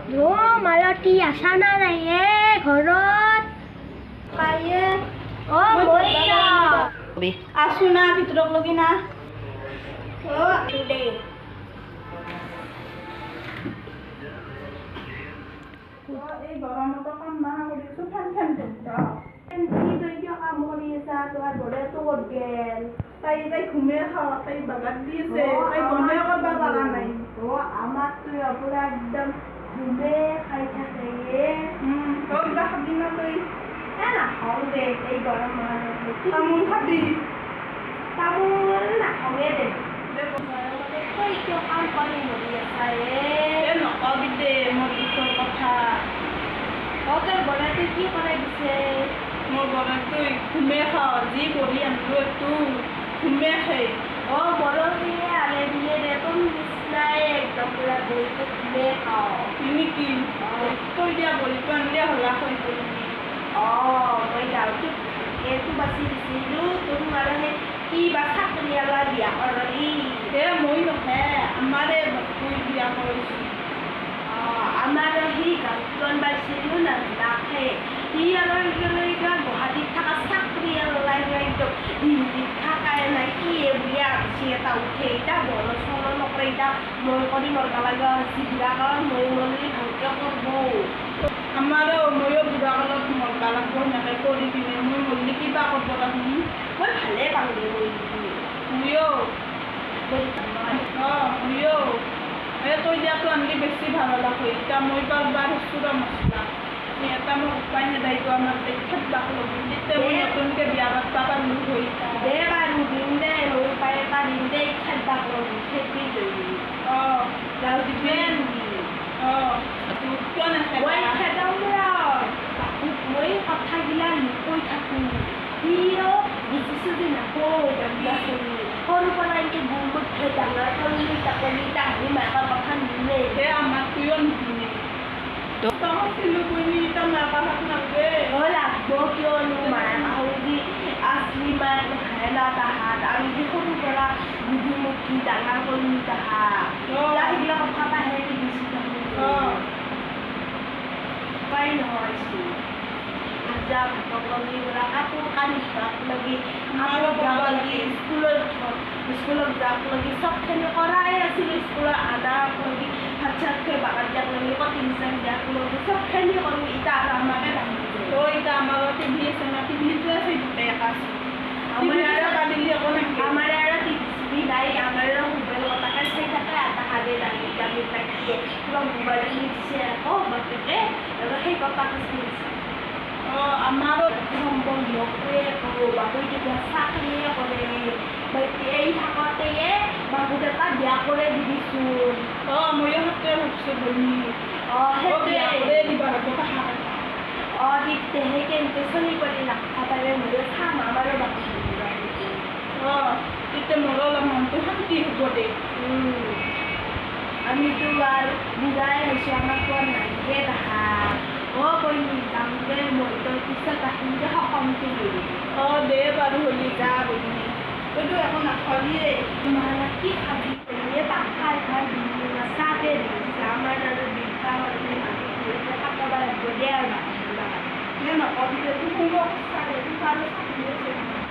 মালতী আছা না নাই ঘৰত পায়ে আছো না ভিতৰক লগি না এই গৰমতো কাম মানা কৰিছো ফেন কাম কৰি আছা তোমাৰ ঘৰতো ক'ত গেল তাই ঘুমে খাৱা তাই বাগাত দি আছে তাই গমে কৰবা পাৰা নাই আমাৰতো পুৰা একদম ঘুমে খাই থাকে তই কিবা খাবি না তই নাখাওঁ দে এই গৰম তামোল খাবি তামোল নাখাওঁৱে দে তই কিয় কাম কৰি নদী আছা নকবি দে মোৰ দুখৰ কথা তোৰ বনাইটো কি কৰাই দিছে মোৰ বনাইটো ঘুমে খাওঁ যি কৰি আনিলো একটু ঘুমে খাই বৰফিয়ে আনে দিয়ে দে তোৰ নিচিনাই একদম পুৰা বহিটো ঘুমে খাওঁ নেকি তই দিয়া বলিটো আনিলে হলা হৈ গ'ল মই গাঁৱটোত এইটো বাচি দিছিলোঁ তোৰ মানে সেই কি বা চাকৰিয়ালা বিয়া কৰলি মই নহয় আমাৰে বাপুই বিয়া কৰিছোঁ আমাৰ সি গাঁৱখন পাইছিলোঁ নাখে সি আৰু গুৱাহাটীত থকা চাকৰিয়ালাই একদম দিল্লীত থাকাই নাই কি বুলি আহিছে এটা উঠে এতিয়া বল চল নকৰে এতিয়া মই কৰি মৰবা লগা হৈছে বুঢ়া কাৰণ মই মৰি ভালকৈ কৰিব আমাৰো ময়ো বুঢ়া কালত মৰবা লাগব সেনেকৈ কৰি পিনে মই মৰিলে কিবা কৰিব লাগি মই ভালে পাওঁ দে ময়ো ময়ো তই দিয়াটো আনকি বেছি ভাল লাগে এতিয়া মই পাৰবা চুৰা মছলা এটা মোক উপায় নেদায়তো আমাৰ খেদবাক ল'বি তেতিয়া মই নতুনকৈ বিয়া পাতবা পাৰলো হৈ দে বাৰু দিম দে মই উপায় এটা দিম দে খেদবাক ল'বি খেদি ধৰিবি গাঁও দিবি কিয় নাখায় মই খেদাও বাপুক মই কথাগিলা কৈ থাকোঁ সিও বুজিছোঁ যে নকওঁ সৰু পৰা এনেকৈ বহুত ডাঙৰ সৰু চাকৰি তাহাঁতি মাকৰ কথা নিলে সেই আমাক কিয় নিদিনে তহঁতিলো কৈনি এতিয়া মাকৰ হাত নালাগে লাগব কিয়নো মায়ে মাহৰি আছলি মায়ে নাখায় না তাহাঁত আমি যে সৰু পৰা বুদ্ধিমুখী ডাঙৰ কৰিলোঁ তাহাঁত সেইগিলা কথা তাহে দিছোঁ উপায় নহয় আঞ্জা ভাতক লাগি কাপোৰ কানি ভাত লাগি যাব লাগি স্কুলত যাব লাগি চবখিনি কৰাই আছিলোঁ স্কুলত আনাক লাগি ভাত চাত খাই বাগান যাব লাগি কটি হিচাপ দিয়াক লাগি চবখিনি কৰোঁ এতিয়া আৰু আমাকে ৰান্ধি এতিয়া আমাৰ টিভি আছে না টিভিটো আছে দুটাই আছে আমাৰ আৰু টিভি নাই আমাৰ মোবাইল কটাকে চাই থাকে এটা সাদে দাঙি দাঙি দিয়ে কিবা মোবাইল দিছে আকৌ বাপেকে আৰু সেই কটাকে চাইছে আমাৰো সম্বন্ধীয়টোৱে কৰোঁ বাবুই তেতিয়া চাকৰিয়ে কৰে এই থাকোঁতে বাবুক এটা বিয়া কৰে দিবিচোন ময়ো সেইটোৱে ভাবিছোঁ বনি সেইটোৱে দিবা তেহে কেনেকৈ চলি কৰি নাখা পাৰে ময়ো চাম আমাৰো বাবু তেতিয়া মোৰো অলপ মনটো শান্তি হ'ব দে আমিতো আৰু বুঢ়াই হৈছোঁ আমাক কোৱা নাইহে দেখা কৈনি যাম দে মই তই পিছত আহিম দে সকামটো বুলি দে বাৰু হ'লি যা বুলি তইতো একো নাখালিয়ে তোমাৰ কি খাবি তাক খাই খাই দিলোঁ না চাহে দিছে আমাৰ আৰু বিঘা মানুহে মাটি ধৰিলে কাটাব লাগিব দে আৰু নকবি দে তোৰ চাগে